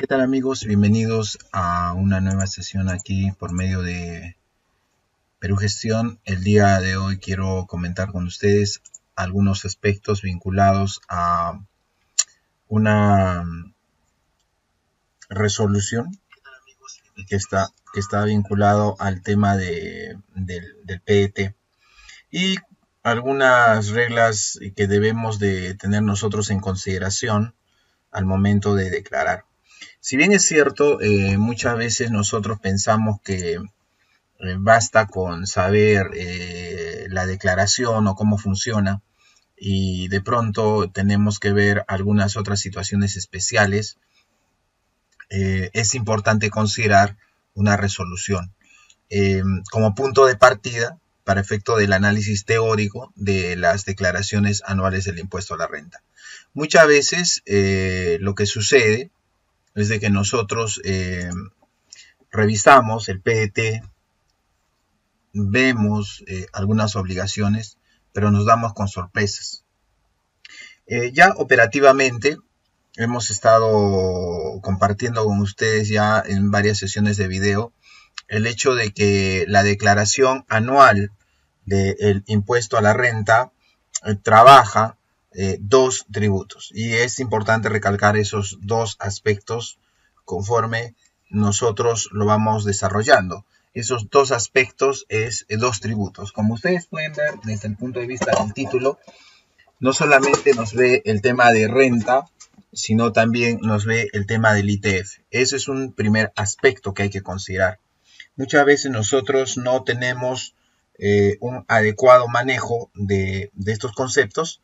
¿Qué tal amigos? Bienvenidos a una nueva sesión aquí por medio de Perú Gestión. El día de hoy quiero comentar con ustedes algunos aspectos vinculados a una resolución que está vinculado al tema del PET y algunas reglas que debemos de tener nosotros en consideración al momento de declarar. Si bien es cierto, muchas veces nosotros pensamos que basta con saber la declaración o cómo funciona y de pronto tenemos que ver algunas otras situaciones especiales, es importante considerar una resolución como punto de partida para efecto del análisis teórico de las declaraciones anuales del impuesto a la renta. Muchas veces lo que sucede es de que nosotros revisamos el PET, vemos algunas obligaciones, pero nos damos con sorpresas. Ya operativamente hemos estado compartiendo con ustedes ya en varias sesiones de video el hecho de que la declaración anual del impuesto a la renta trabaja dos tributos, y es importante recalcar esos dos aspectos conforme nosotros lo vamos desarrollando. Esos dos aspectos es dos tributos. Como ustedes pueden ver desde el punto de vista del título, no solamente nos ve el tema de renta, sino también nos ve el tema del ITF. Ese es un primer aspecto que hay que considerar. Muchas veces nosotros no tenemos un adecuado manejo de estos conceptos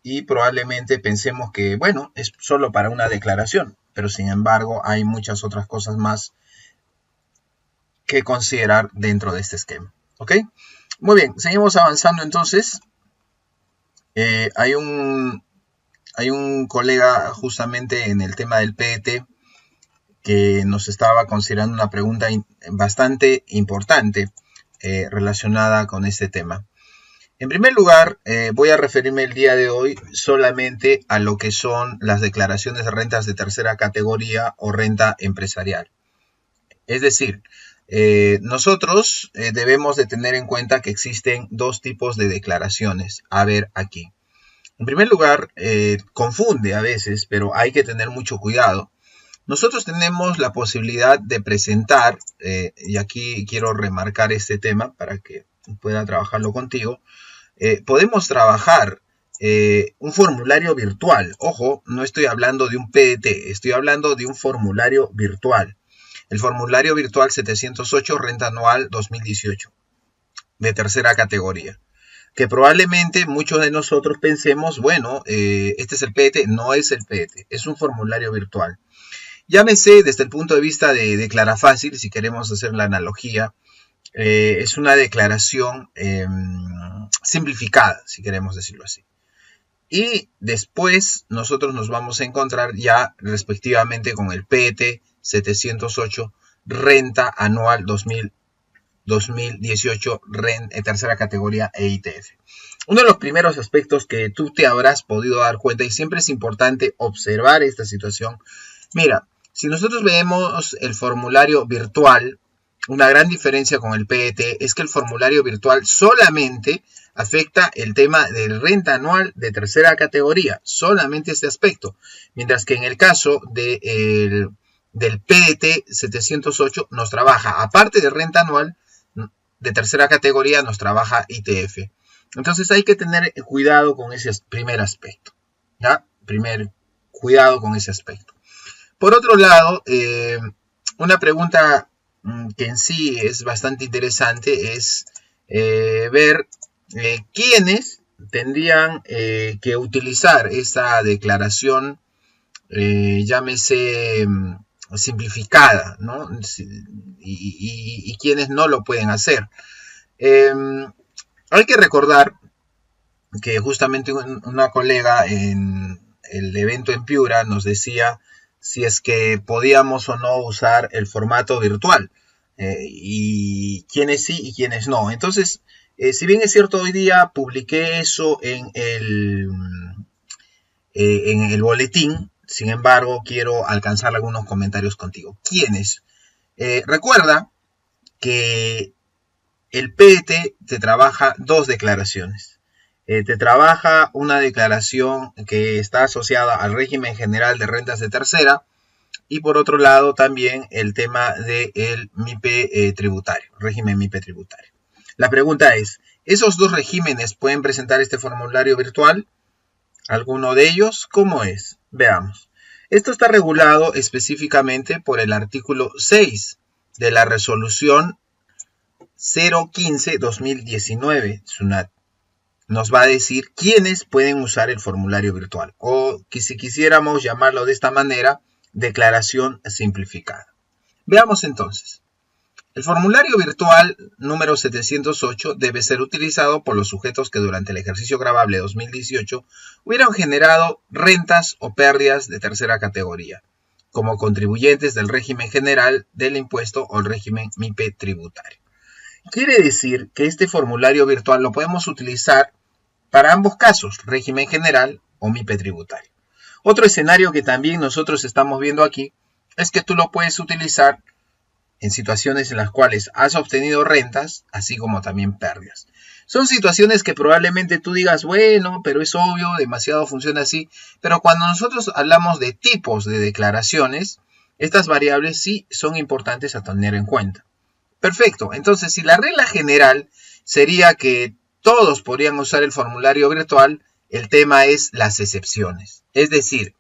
y probablemente pensemos que, bueno, es solo para una declaración, pero sin embargo hay muchas otras cosas más que considerar dentro de este esquema. ¿Ok? Muy bien, seguimos avanzando entonces. Hay un colega justamente en el tema del PET que nos estaba considerando una pregunta bastante importante relacionada con este tema. En primer lugar, voy a referirme el día de hoy solamente a lo que son las declaraciones de rentas de tercera categoría o renta empresarial. Es decir, nosotros debemos de tener en cuenta que existen dos tipos de declaraciones. A ver aquí. En primer lugar, confunde a veces, pero hay que tener mucho cuidado. Nosotros tenemos la posibilidad de presentar, y aquí quiero remarcar este tema para que pueda trabajarlo contigo, podemos trabajar un formulario virtual. Ojo, no estoy hablando de un PET, estoy hablando de un formulario virtual. El formulario virtual 708, renta anual 2018, de tercera categoría. Que probablemente muchos de nosotros pensemos, bueno, este es el PET, no es el PET, es un formulario virtual. Llámese desde el punto de vista de Declara Fácil, si queremos hacer la analogía, es una declaración simplificada, si queremos decirlo así. Y después nosotros nos vamos a encontrar ya respectivamente con el PET 708, renta anual 2018, tercera categoría e ITF. Uno de los primeros aspectos que tú te habrás podido dar cuenta, y siempre es importante observar esta situación. Mira, si nosotros vemos el formulario virtual, una gran diferencia con el PET es que el formulario virtual solamente afecta el tema de renta anual de tercera categoría, solamente este aspecto, mientras que en el caso del PET 708 nos trabaja, aparte de renta anual de tercera categoría, nos trabaja ITF. Entonces hay que tener cuidado con ese primer aspecto, ¿ya? Cuidado con ese aspecto. Por otro lado, una pregunta que en sí es bastante interesante es ver quiénes tendrían que utilizar esta declaración, llámese simplificada, ¿no? Y quienes no lo pueden hacer. Hay que recordar que justamente una colega en el evento en Piura nos decía si es que podíamos o no usar el formato virtual, y quiénes sí y quiénes no. Entonces, si bien es cierto, hoy día publiqué eso en el boletín, sin embargo, quiero alcanzar algunos comentarios contigo. ¿Quiénes? Recuerda que el PET te trabaja dos declaraciones. Te trabaja una declaración que está asociada al régimen general de rentas de tercera y por otro lado también el tema del MIPE tributario, régimen MIPE tributario. La pregunta es, ¿esos dos regímenes pueden presentar este formulario virtual? ¿Alguno de ellos? ¿Cómo es? Veamos. Esto está regulado específicamente por el artículo 6 de la resolución 015-2019, SUNAT. Nos va a decir quiénes pueden usar el formulario virtual, o que si quisiéramos llamarlo de esta manera, declaración simplificada. Veamos entonces. El formulario virtual número 708 debe ser utilizado por los sujetos que durante el ejercicio gravable 2018 hubieran generado rentas o pérdidas de tercera categoría, como contribuyentes del régimen general del impuesto o el régimen MIPE tributario. Quiere decir que este formulario virtual lo podemos utilizar para ambos casos, régimen general o MIPE tributario. Otro escenario que también nosotros estamos viendo aquí es que tú lo puedes utilizar en situaciones en las cuales has obtenido rentas, así como también pérdidas. Son situaciones que probablemente tú digas, bueno, pero es obvio, demasiado funciona así, pero cuando nosotros hablamos de tipos de declaraciones, estas variables sí son importantes a tener en cuenta. Perfecto, entonces si la regla general sería que todos podrían usar el formulario virtual, el tema es las excepciones. Es decir,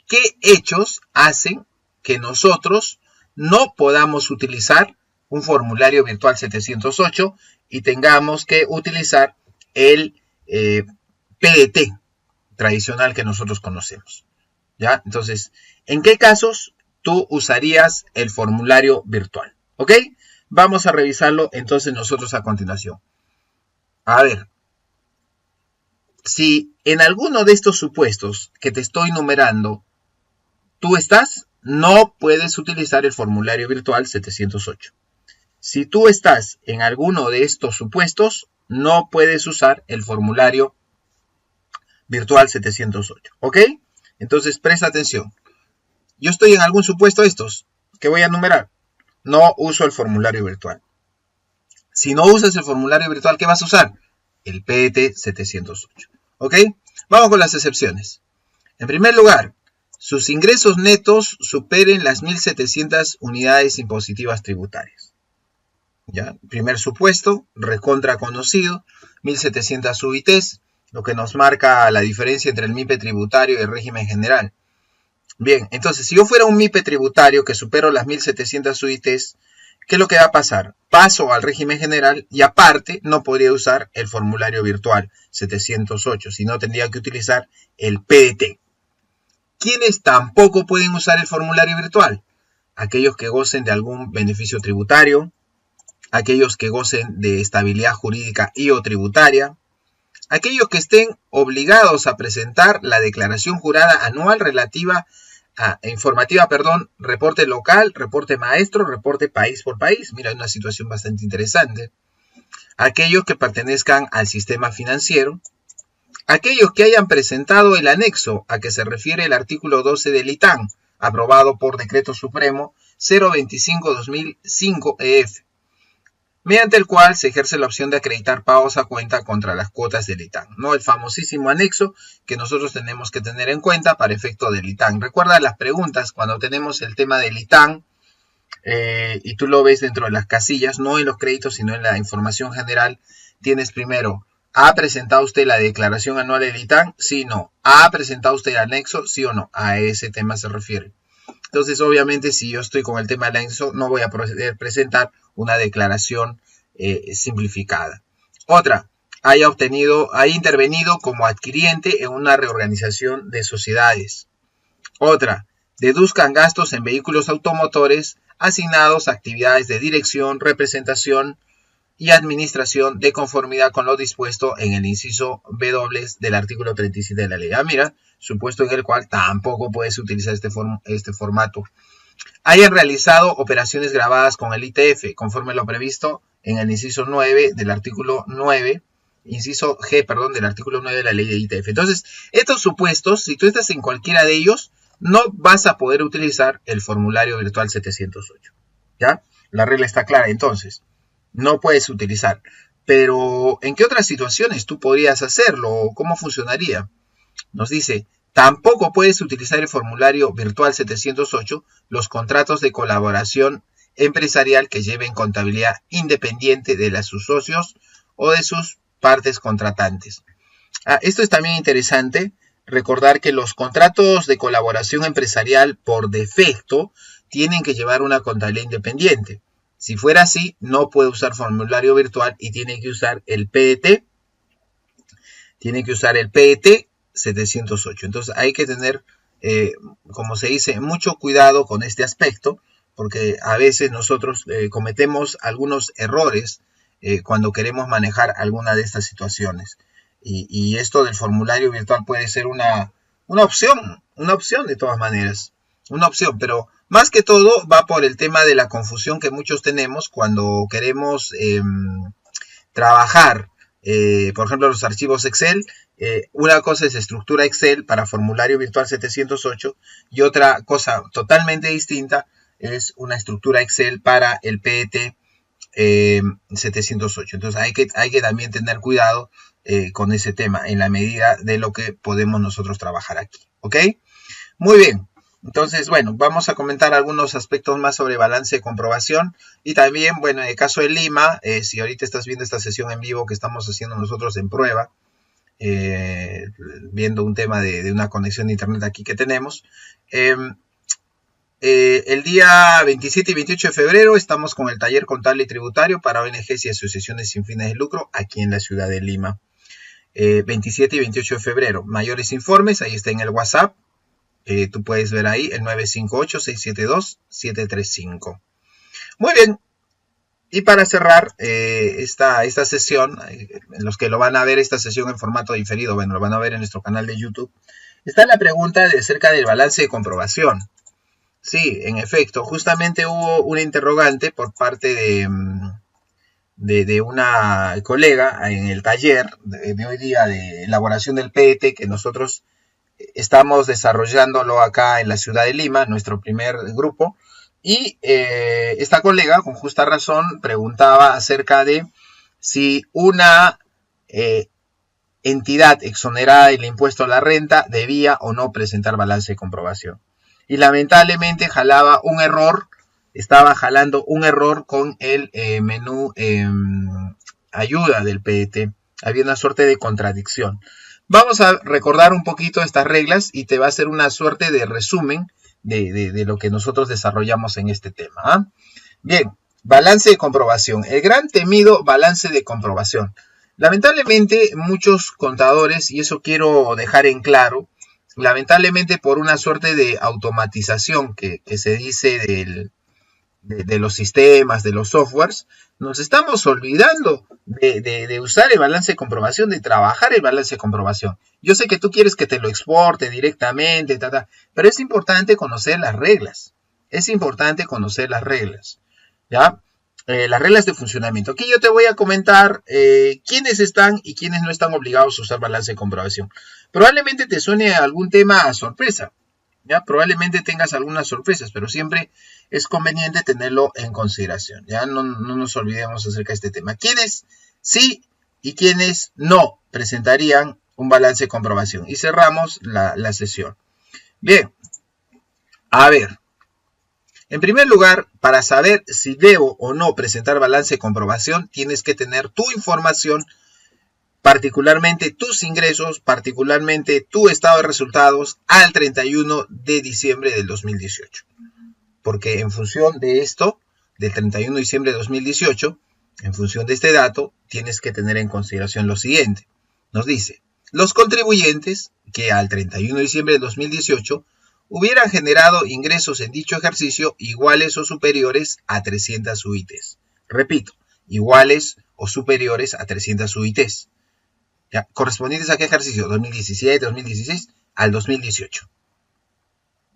¿qué hechos hacen que nosotros no podamos utilizar un formulario virtual 708 y tengamos que utilizar el PET tradicional que nosotros conocemos? ¿Ya? Entonces, ¿en qué casos tú usarías el formulario virtual? ¿Ok? Vamos a revisarlo entonces nosotros a continuación. A ver, si en alguno de estos supuestos que te estoy numerando, tú estás, no puedes utilizar el formulario virtual 708. Si tú estás en alguno de estos supuestos, no puedes usar el formulario virtual 708. ¿Ok? Entonces, presta atención. Yo estoy en algún supuesto de estos que voy a enumerar. No uso el formulario virtual. Si no usas el formulario virtual, ¿qué vas a usar? El PET 708. ¿Ok? Vamos con las excepciones. En primer lugar, sus ingresos netos superen las 1.700 unidades impositivas tributarias. ¿Ya? Primer supuesto, recontra conocido, 1.700 UITs, lo que nos marca la diferencia entre el MIPE tributario y el régimen general. Bien, entonces, si yo fuera un MIPE tributario que supero las 1.700 UITs, ¿qué es lo que va a pasar? Paso al régimen general y aparte no podría usar el formulario virtual 708, sino tendría que utilizar el PET. ¿Quiénes tampoco pueden usar el formulario virtual? Aquellos que gocen de algún beneficio tributario, aquellos que gocen de estabilidad jurídica y o tributaria, aquellos que estén obligados a presentar la declaración jurada anual relativa informativa, reporte local, reporte maestro, reporte país por país. Mira, una situación bastante interesante. Aquellos que pertenezcan al sistema financiero, aquellos que hayan presentado el anexo a que se refiere el artículo 12 del ITAN, aprobado por Decreto Supremo 025-2005 EF, mediante el cual se ejerce la opción de acreditar pagos a cuenta contra las cuotas del ITAN, ¿no? El famosísimo anexo que nosotros tenemos que tener en cuenta para efecto del ITAN. Recuerda las preguntas cuando tenemos el tema del ITAN y tú lo ves dentro de las casillas, no en los créditos, sino en la información general. Tienes primero, ¿ha presentado usted la declaración anual del ITAN? Sí, no. ¿Ha presentado usted el anexo? Sí o no. A ese tema se refiere. Entonces, obviamente, si yo estoy con el tema del anexo, no voy a poder presentar una declaración simplificada. Otra, ha intervenido como adquiriente en una reorganización de sociedades. Otra, deduzcan gastos en vehículos automotores asignados a actividades de dirección, representación y administración de conformidad con lo dispuesto en el inciso W del artículo 37 de la ley. Mira, supuesto en el cual tampoco puedes utilizar este formato. Hayan realizado operaciones grabadas con el ITF, conforme lo previsto en el inciso 9 del artículo 9, inciso G, del artículo 9 de la ley de ITF. Entonces, estos supuestos, si tú estás en cualquiera de ellos, no vas a poder utilizar el formulario virtual 708. ¿Ya? La regla está clara, entonces, no puedes utilizar. Pero, ¿en qué otras situaciones tú podrías hacerlo? ¿Cómo funcionaría? Nos dice, tampoco puedes utilizar el formulario virtual 708 los contratos de colaboración empresarial que lleven contabilidad independiente de sus socios o de sus partes contratantes. Esto es también interesante, recordar que los contratos de colaboración empresarial por defecto tienen que llevar una contabilidad independiente. Si fuera así, no puede usar formulario virtual y tiene que usar el PET. Tiene que usar el PET 708. Entonces hay que tener, como se dice, mucho cuidado con este aspecto, porque a veces nosotros cometemos algunos errores cuando queremos manejar alguna de estas situaciones. Y esto del formulario virtual puede ser una opción de todas maneras, una opción, pero más que todo va por el tema de la confusión que muchos tenemos cuando queremos trabajar, por ejemplo, los archivos Excel. Una cosa es estructura Excel para formulario virtual 708 y otra cosa totalmente distinta es una estructura Excel para el PET 708. Entonces hay que también tener cuidado con ese tema en la medida de lo que podemos nosotros trabajar aquí. ¿Ok? Muy bien. Entonces, bueno, vamos a comentar algunos aspectos más sobre balance de comprobación y también, bueno, en el caso de Lima, si ahorita estás viendo esta sesión en vivo que estamos haciendo nosotros en prueba, viendo un tema de una conexión de internet aquí que tenemos, el día 27 y 28 de febrero estamos con el taller contable y tributario para ONGs y asociaciones sin fines de lucro aquí en la ciudad de Lima. 27 y 28 de febrero. Mayores informes, ahí está en el WhatsApp. Tú puedes ver ahí el 958-672-735. Muy bien. Y para cerrar esta sesión, los que lo van a ver esta sesión en formato diferido, bueno, lo van a ver en nuestro canal de YouTube, está la pregunta acerca del balance de comprobación. Sí, en efecto, justamente hubo una interrogante por parte de una colega en el taller de hoy día de elaboración del PET que nosotros estamos desarrollándolo acá en la ciudad de Lima, nuestro primer grupo, y esta colega, con justa razón, preguntaba acerca de si una entidad exonerada del impuesto a la renta debía o no presentar balance de comprobación. Y lamentablemente estaba jalando un error con el menú ayuda del PET. Había una suerte de contradicción. Vamos a recordar un poquito estas reglas y te va a hacer una suerte de resumen de lo que nosotros desarrollamos en este tema. ¿Ah? Bien, balance de comprobación. El gran temido balance de comprobación. Lamentablemente muchos contadores, y eso quiero dejar en claro, lamentablemente por una suerte de automatización que se dice de los sistemas, de los softwares, nos estamos olvidando de usar el balance de comprobación, de trabajar el balance de comprobación. Yo sé que tú quieres que te lo exporte directamente, pero es importante conocer las reglas. Es importante conocer las reglas. ¿Ya? Las reglas de funcionamiento. Aquí yo te voy a comentar quiénes están y quiénes no están obligados a usar balance de comprobación. Probablemente te suene algún tema a sorpresa. ¿Ya? Probablemente tengas algunas sorpresas, pero siempre es conveniente tenerlo en consideración. ¿Ya? No nos olvidemos acerca de este tema. ¿Quiénes sí y quiénes no presentarían un balance de comprobación? Y cerramos la sesión. Bien, a ver. En primer lugar, para saber si debo o no presentar balance de comprobación, tienes que tener tu información, particularmente tus ingresos, particularmente tu estado de resultados al 31 de diciembre del 2018. Porque en función de esto, del 31 de diciembre de 2018, en función de este dato, tienes que tener en consideración lo siguiente. Nos dice, los contribuyentes que al 31 de diciembre de 2018 hubieran generado ingresos en dicho ejercicio iguales o superiores a 300 UITs. Repito, iguales o superiores a 300 UITs. ¿Ya? ¿Correspondientes a qué ejercicio? 2017, 2016, al 2018.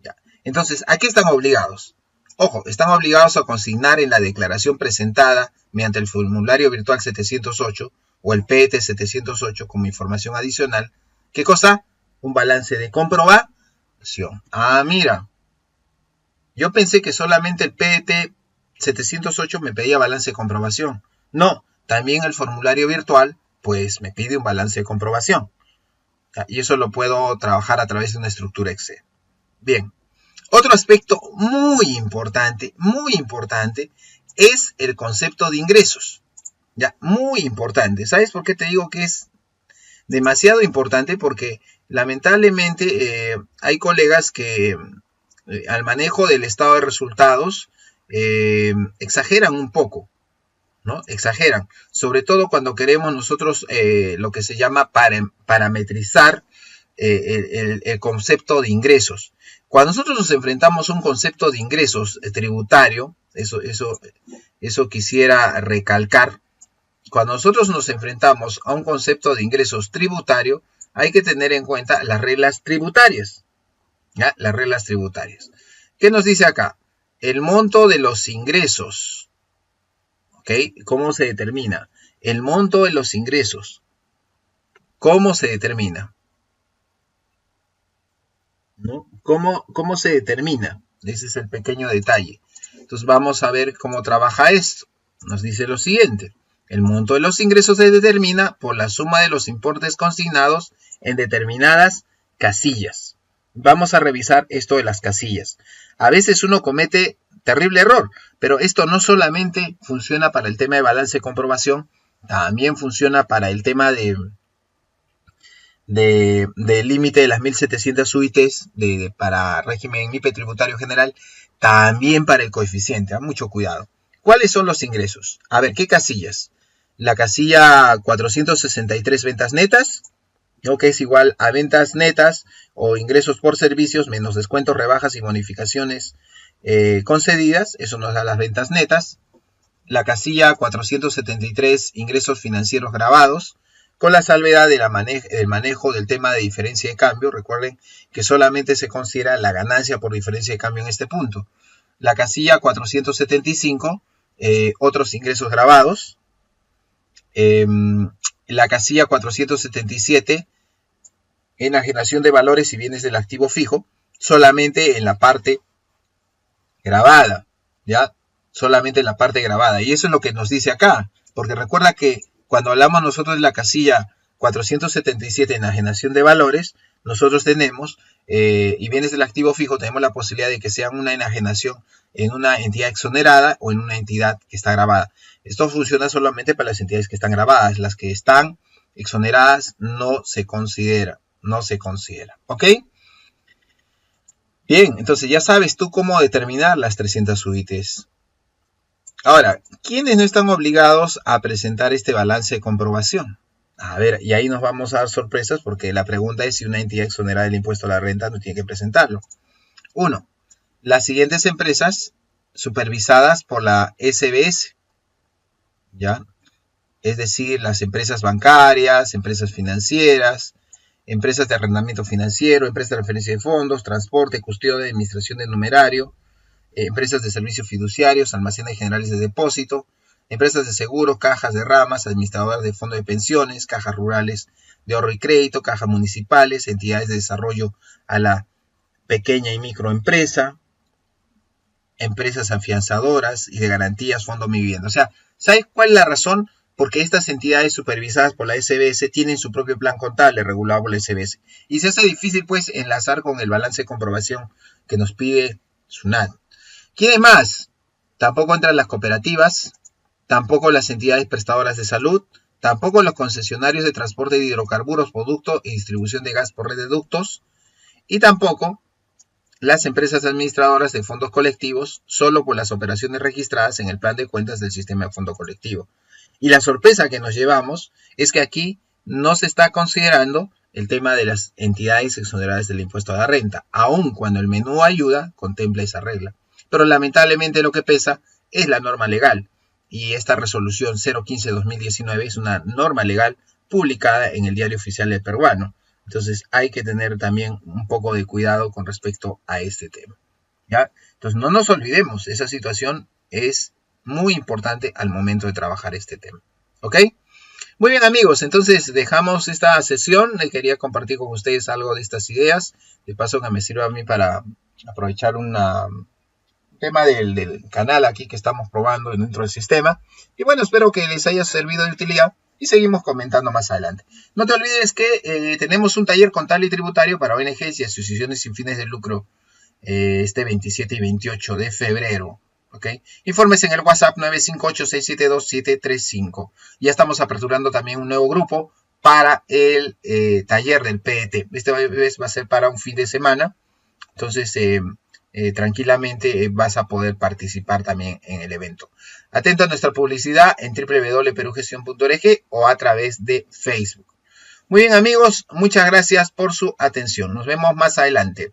¿Ya? Entonces, ¿a qué están obligados? Ojo, están obligados a consignar en la declaración presentada mediante el formulario virtual 708 o el PET 708 como información adicional. ¿Qué cosa? Un balance de comprobación comprobación. Ah, mira, yo pensé que solamente el PDT 708 me pedía balance de comprobación. No, también el formulario virtual, pues me pide un balance de comprobación. Y eso lo puedo trabajar a través de una estructura Excel. Bien, otro aspecto muy importante, es el concepto de ingresos. Ya, muy importante. ¿Sabes por qué te digo que es demasiado importante? Porque lamentablemente hay colegas que al manejo del estado de resultados exageran un poco, ¿no? Exageran, sobre todo cuando queremos nosotros lo que se llama parametrizar el concepto de ingresos. Cuando nosotros nos enfrentamos a un concepto de ingresos tributario, eso quisiera recalcar, cuando nosotros nos enfrentamos a un concepto de ingresos tributario, hay que tener en cuenta las reglas tributarias. ¿Ya? Las reglas tributarias. ¿Qué nos dice acá? El monto de los ingresos. ¿Ok? ¿Cómo se determina? El monto de los ingresos. ¿Cómo se determina? ¿No? ¿Cómo se determina? Ese es el pequeño detalle. Entonces vamos a ver cómo trabaja esto. Nos dice lo siguiente. El monto de los ingresos se determina por la suma de los importes consignados en determinadas casillas. Vamos a revisar esto de las casillas. A veces uno comete terrible error, pero esto no solamente funciona para el tema de balance de comprobación, también funciona para el tema del límite de las 1700 UITs para régimen MIPE tributario general, también para el coeficiente. Mucho cuidado. ¿Cuáles son los ingresos? A ver, ¿qué casillas? La casilla 463 ventas netas, ¿no? Que es igual a ventas netas o ingresos por servicios menos descuentos, rebajas y bonificaciones concedidas. Eso nos da las ventas netas. La casilla 473 ingresos financieros grabados, con la salvedad del manejo del tema de diferencia de cambio. Recuerden que solamente se considera la ganancia por diferencia de cambio en este punto. La casilla 475, otros ingresos grabados. La casilla 477, enajenación de valores y bienes del activo fijo, solamente en la parte grabada, ¿ya? Solamente en la parte grabada. Y eso es lo que nos dice acá, porque recuerda que cuando hablamos nosotros de la casilla 477, enajenación de valores, nosotros tenemos, y bienes del activo fijo, tenemos la posibilidad de que sean una enajenación en una entidad exonerada o en una entidad que está grabada. Esto funciona solamente para las entidades que están grabadas. Las que están exoneradas no se considera. ¿Ok? Bien, entonces ya sabes tú cómo determinar las 300 UITs. Ahora, ¿quiénes no están obligados a presentar este balance de comprobación? A ver, y ahí nos vamos a dar sorpresas porque la pregunta es si una entidad exonerada del impuesto a la renta no tiene que presentarlo. 1. Las siguientes empresas supervisadas por la SBS, ¿ya? Es decir, las empresas bancarias, empresas financieras, empresas de arrendamiento financiero, empresas de referencia de fondos, transporte, custodia, administración de numerario, empresas de servicios fiduciarios, almacenes generales de depósito, empresas de seguros, cajas de ramas, administradoras de fondos de pensiones, cajas rurales de ahorro y crédito, cajas municipales, entidades de desarrollo a la pequeña y microempresa, empresas afianzadoras y de garantías, fondo Mi Vivienda. O sea, ¿sabes cuál es la razón? Porque estas entidades supervisadas por la SBS tienen su propio plan contable regulado por la SBS. Y se hace difícil, pues, enlazar con el balance de comprobación que nos pide SUNAT. ¿Quiénes más? Tampoco entran las cooperativas, tampoco las entidades prestadoras de salud, tampoco los concesionarios de transporte de hidrocarburos, producto y distribución de gas por red de ductos, y tampoco las empresas administradoras de fondos colectivos, solo por las operaciones registradas en el plan de cuentas del sistema de fondo colectivo. Y la sorpresa que nos llevamos es que aquí no se está considerando el tema de las entidades exoneradas del impuesto a la renta, aun cuando el menú ayuda contempla esa regla. Pero lamentablemente lo que pesa es la norma legal, y esta resolución 015-2019 es una norma legal publicada en el Diario Oficial del Peruano. Entonces hay que tener también un poco de cuidado con respecto a este tema, ¿ya? Entonces no nos olvidemos, esa situación es muy importante al momento de trabajar este tema, ¿ok? Muy bien, amigos, entonces dejamos esta sesión. Quería compartir con ustedes algo de estas ideas. De paso que me sirva a mí para aprovechar un tema del canal aquí que estamos probando dentro del sistema. Y bueno, espero que les haya servido de utilidad y seguimos comentando más adelante. No te olvides que tenemos un taller contable y tributario para ONGs y asociaciones sin fines de lucro este 27 y 28 de febrero. ¿Okay? Informes en el WhatsApp 958-672-735. Ya estamos aperturando también un nuevo grupo para el taller del PET. Esta vez va a ser para un fin de semana. Entonces, tranquilamente vas a poder participar también en el evento. Atento a nuestra publicidad en www.perugestión.org o a través de Facebook. Muy bien, amigos, muchas gracias por su atención. Nos vemos más adelante.